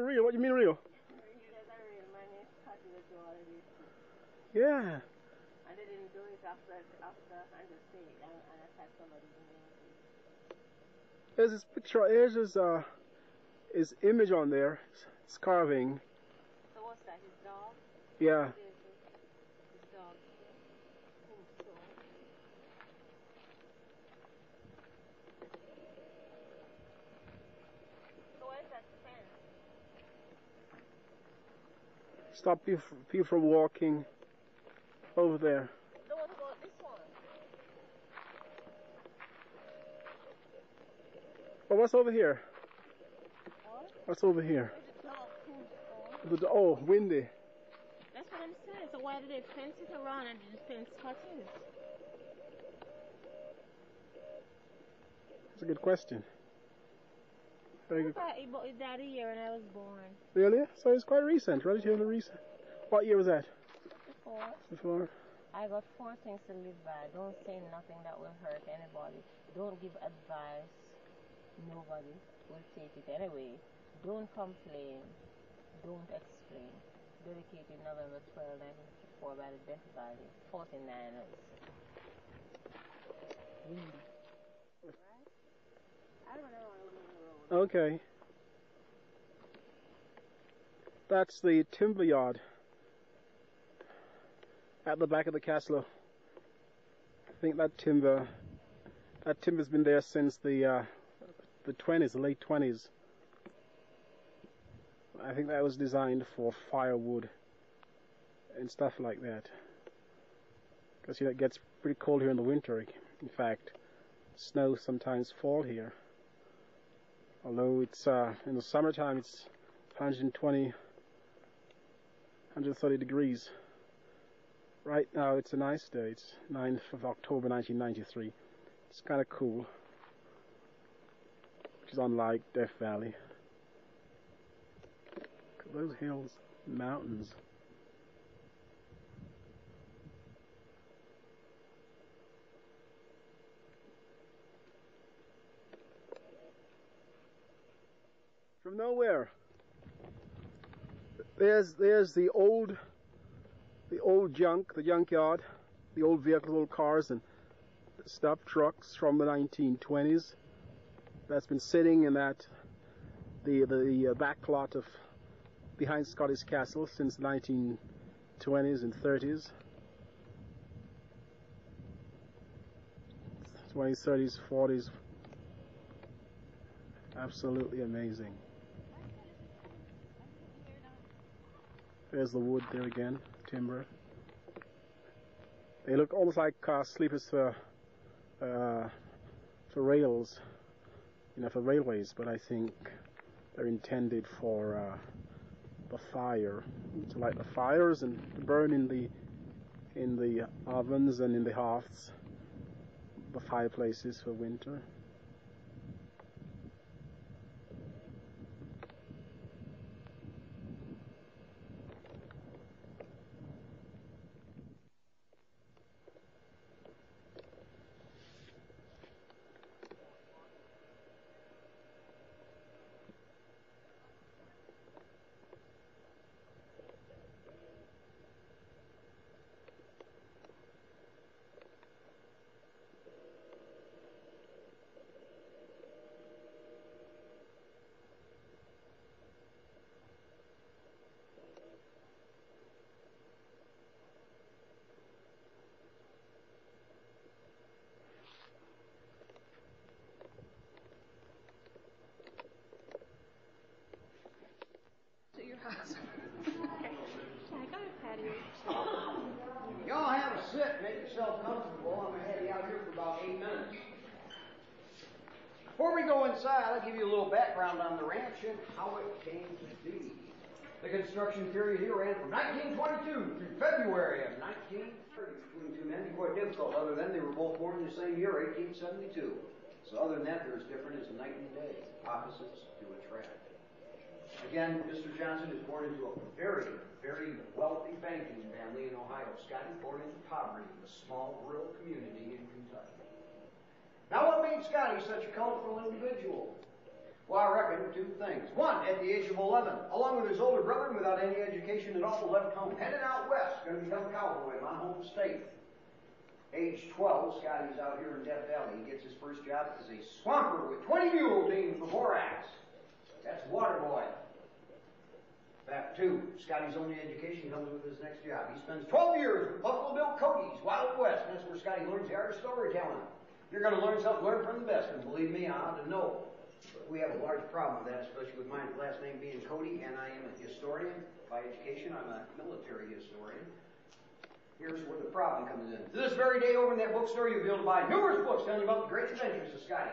real? What do you mean real? There's a real man named Scotty that do all of this. Yeah. And they didn't do it after and just say it and attack somebody in the There's this picture. Here's his image on there. It's carving. So what's that? His dog? Yeah. His dog. So. So where's that fence? Stop people from walking over there. No, what about this one? Oh, what's over here? What? What's over here? Where's the dog food? Oh, windy. That's what I'm saying. So why did they fence it around and just fence Scotty's? That's a good question. Very good. I thought he died a year when I was born. Really? So it's quite recent, relatively recent. What year was that? Before. I got 4 things to live by. Don't say nothing that will hurt anybody. Don't give advice. Nobody will take it anyway. Don't complain. Don't explain. Dedicated November 12, 1954 by the Death Valley, 49ers. Right? I don't know the road. Okay. That's the timber yard at the back of the castle. I think that timber's been there since the 20s, the late 20s. I think that was designed for firewood and stuff like that. Because it gets pretty cold here in the winter. In fact, snow sometimes fall here. Although it's in the summertime it's 120, 130 degrees. Right now it's a nice day. It's 9th of October 1993. It's kind of cool, which is unlike Death Valley. Look at those hills, mountains. From nowhere, there's the old junk, the junkyard, the old vehicles, old cars and stuff, trucks from the 1920s. That's been sitting in the back lot of behind Scotty's castle since the 1920s and 30s, 20s, 30s, 40s. Absolutely amazing. There's the wood there again, timber. They look almost like sleepers for rails, for railways, but I think they're intended for the fire, to light the fires and to burn in the ovens and in the hearths, the fireplaces for winter. To your house. I got a patio. Y'all have a sit, make yourself comfortable. I'm going to have you out here for about 8 minutes. Before we go inside, I'll give you a little background on the ranch and how it came to be. The construction period here ran from 1922 through February of 1930. Between two men, quite difficult. Other than they were both born in the same year, 1872. So other than that, they're as different as night and day. Opposites do attract. Again, Mr. Johnson is born into a very, very wealthy banking family in Ohio. Scotty born into poverty in a small rural community in Kentucky. Now, what made Scotty such a colorful individual? Well, I reckon two things. One, at the age of 11, along with his older brother and without any education at all, left home, headed out west, going to become a cowboy in my home state. Age 12, Scotty's out here in Death Valley. He gets his first job as a swamper with 20 mule team for borax. That's water boy. Fact 2, Scotty's only education comes with his next job. He spends 12 years with Buffalo Bill Cody's Wild West, and that's where Scotty learns the art of storytelling. You're going to learn something, learn from the best, and believe me, I ought to know. But we have a large problem with that, especially with my last name being Cody, and I am a historian by education. I'm a military historian. Here's where the problem comes in. To this very day, over in that bookstore, you'll be able to buy numerous books telling you about the great adventures of Scotty.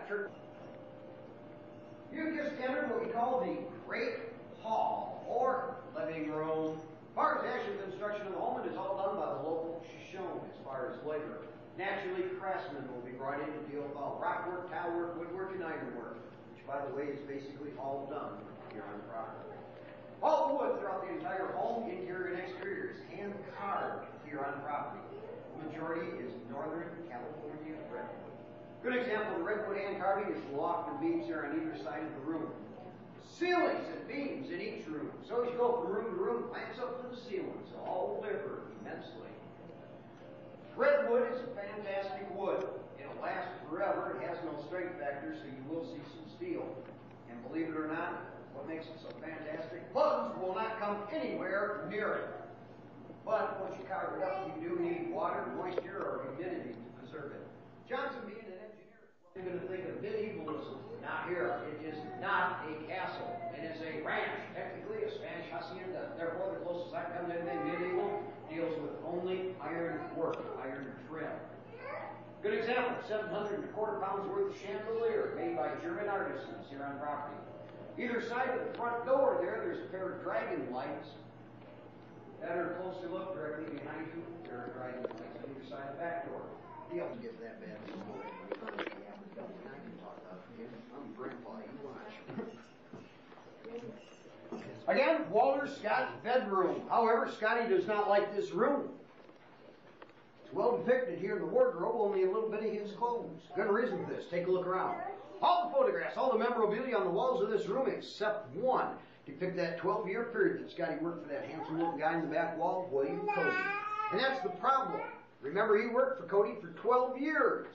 You've just entered what we call the Great Hall, or living room. As far as the actual construction of the home, it is all done by the local Shoshone as far as labor. Naturally, craftsmen will be brought in to deal with all rockwork, tilework, woodwork, and ironwork, which, by the way, is basically all done here on the property. All the wood throughout the entire home, interior and exterior, is hand-carved here on the property. The majority is Northern California redwood. Good example of the redwood hand carving is the loft and beams here on either side of the room. Ceilings and beams in each room. So as you go from room to room, clamps up to the ceilings, all differ immensely. Redwood is a fantastic wood. It'll last forever. It has no strength factor, so you will see some steel. And believe it or not, what makes it so fantastic? Bugs will not come anywhere near it. But once you carve it up, you do need water, moisture, or humidity to preserve it. Johnson, being an engineer, is going to think of medievalism. Not here. It is not a castle. It is a ranch, technically a Spanish hacienda. Therefore, the closest I come to anything medieval deals with only iron work, iron trim. Good example, 725 pounds worth of chandelier made by German artisans here on property. Either side of the front door there's a pair of dragon lights. Better closely look directly behind you. There are dragon lights on either side of the back door. You don't get that bad. I'm grandpa, you watch. Again, Walter Scott's bedroom. However, Scotty does not like this room. It's well depicted here in the wardrobe, only a little bit of his clothes. Good reason for this. Take a look around. All the photographs, all the memorabilia on the walls of this room, except one, depict that 12-year period that Scotty worked for that handsome little guy in the back wall, William Cody. And that's the problem. Remember, he worked for Cody for 12 years.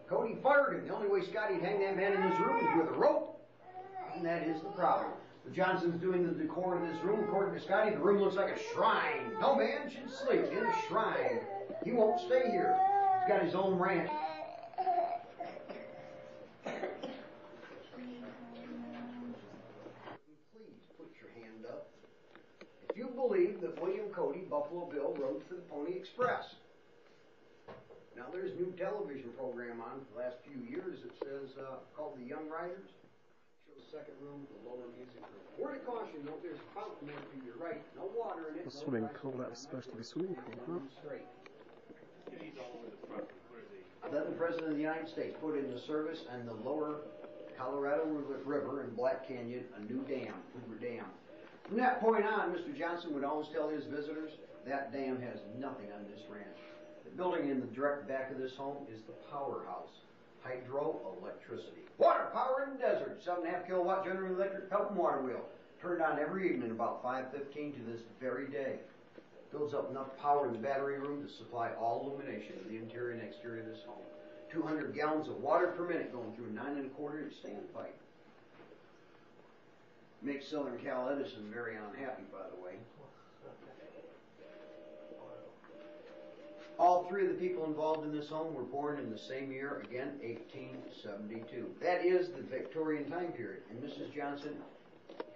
Cody fired him. The only way Scotty'd hang that man in his room is with a rope. And that is the problem. The Johnson's doing the decor in this room. According to Scotty, the room looks like a shrine. No man should sleep in a shrine. He won't stay here. He's got his own ranch. Please put your hand up if you believe that William Cody, Buffalo Bill, rode for the Pony Express. Now, there's a new television program on for the last few years that says, called The Young Riders. Shows second room, the lower music room. Word of caution, note there's a fountain there to your right. No water in it. A swimming pool, that was supposed to be swimming pool, huh? Straight. Then the President of the United States put into service in the lower Colorado River in Black Canyon a new dam, Hoover Dam. From that point on, Mr. Johnson would always tell his visitors, that dam has nothing on this ranch. The building in the direct back of this home is the powerhouse. Hydroelectricity. Water power in the desert. 7.5 kilowatt General Electric pump and water wheel. Turned on every evening about 5:15 to this very day. Builds up enough power in the battery room to supply all illumination of the interior and exterior of this home. 200 gallons of water per minute going through a 9.25 inch standpipe. Makes Southern Cal Edison very unhappy, by the way. All three of the people involved in this home were born in the same year, again, 1872. That is the Victorian time period. And Mrs. Johnson,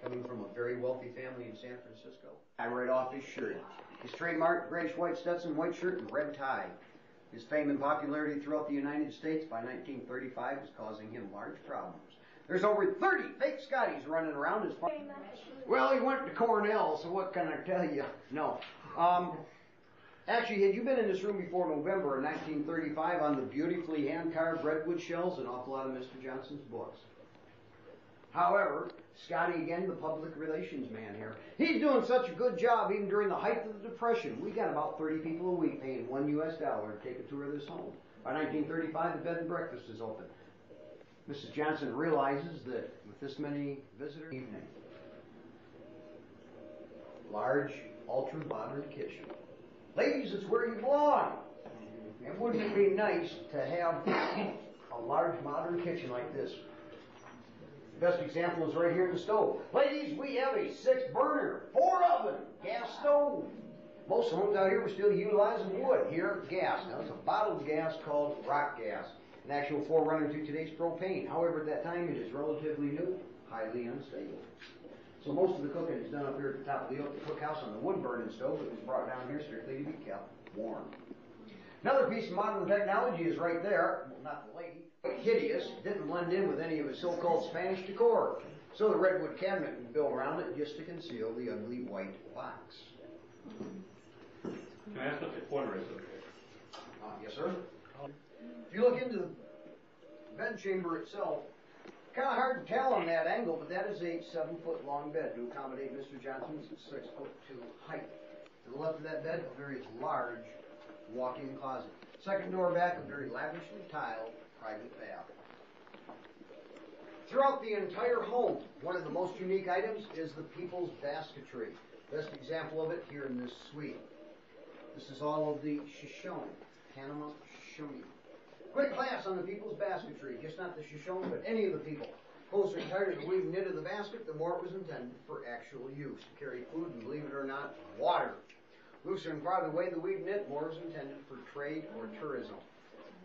coming from a very wealthy family in San Francisco, I read off his shirt. His trademark grayish-white Stetson, white shirt, and red tie. His fame and popularity throughout the United States by 1935 was causing him large problems. There's over 30 fake Scotties running around as far. Well, he went to Cornell, so what can I tell you? No. Actually, had you been in this room before November of 1935 on the beautifully hand-carved redwood shells, an awful lot of Mr. Johnson's books. However, Scotty, again, the public relations man here, he's doing such a good job even during the height of the Depression. We got about 30 people a week paying $1 US to take a tour of this home. By 1935, the bed and breakfast is open. Mrs. Johnson realizes that with this many visitors, evening, large, ultra-modern kitchen. Ladies, it's where you belong. And wouldn't it be nice to have a large, modern kitchen like this? The best example is right here in the stove. Ladies, we have a 6-burner, 4-oven gas stove. Most homes out here were still utilizing wood. Here, gas. Now, it's a bottled gas called rock gas, an actual forerunner to today's propane. However, at that time, it is relatively new, highly unstable. So most of the cooking is done up here at the top of the cookhouse on the wood-burning stove that was brought down here strictly to be kept warm. Another piece of modern technology is right there. Well, not the lady. Hideous. Didn't blend in with any of his so-called Spanish decor. So the redwood cabinet was built around it just to conceal the ugly white box. Can I ask what the corner is over here? Yes, sir. If you look into the bed chamber itself, kind of hard to tell on that angle, but that is a 7-foot long bed to accommodate Mr. Johnson's 6'2" height. To the left of that bed, a very large walk-in closet. Second door back, a very lavishly tiled private bath. Throughout the entire home, one of the most unique items is the people's basketry. Best example of it here in this suite. This is all of the Shoshone, Panama Shoshone. Quick class on the people's basketry, just not the Shoshone, but any of the people. Closer and tighter the weave knit of the basket, the more it was intended for actual use. To carry food and, believe it or not, water. Looser and farther away the weave knit, more was intended for trade or tourism.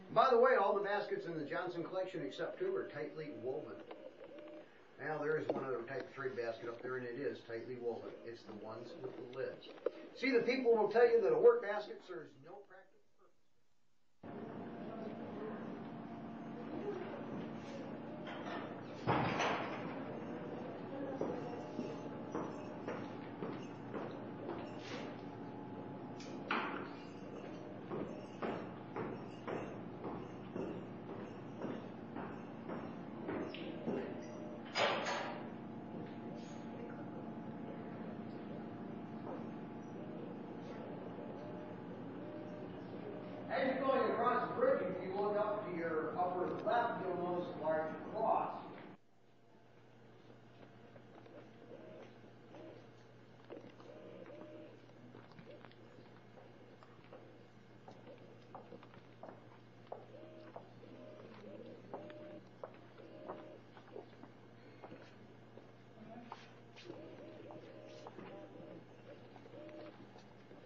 And by the way, all the baskets in the Johnson collection, except 2, are tightly woven. Now, there is one other type of trade basket up there, and it is tightly woven. It's the ones with the lids. See, the people will tell you that a work basket serves no practical purpose. As you're going across the bridge, if you look up to your upper left, you'll notice a large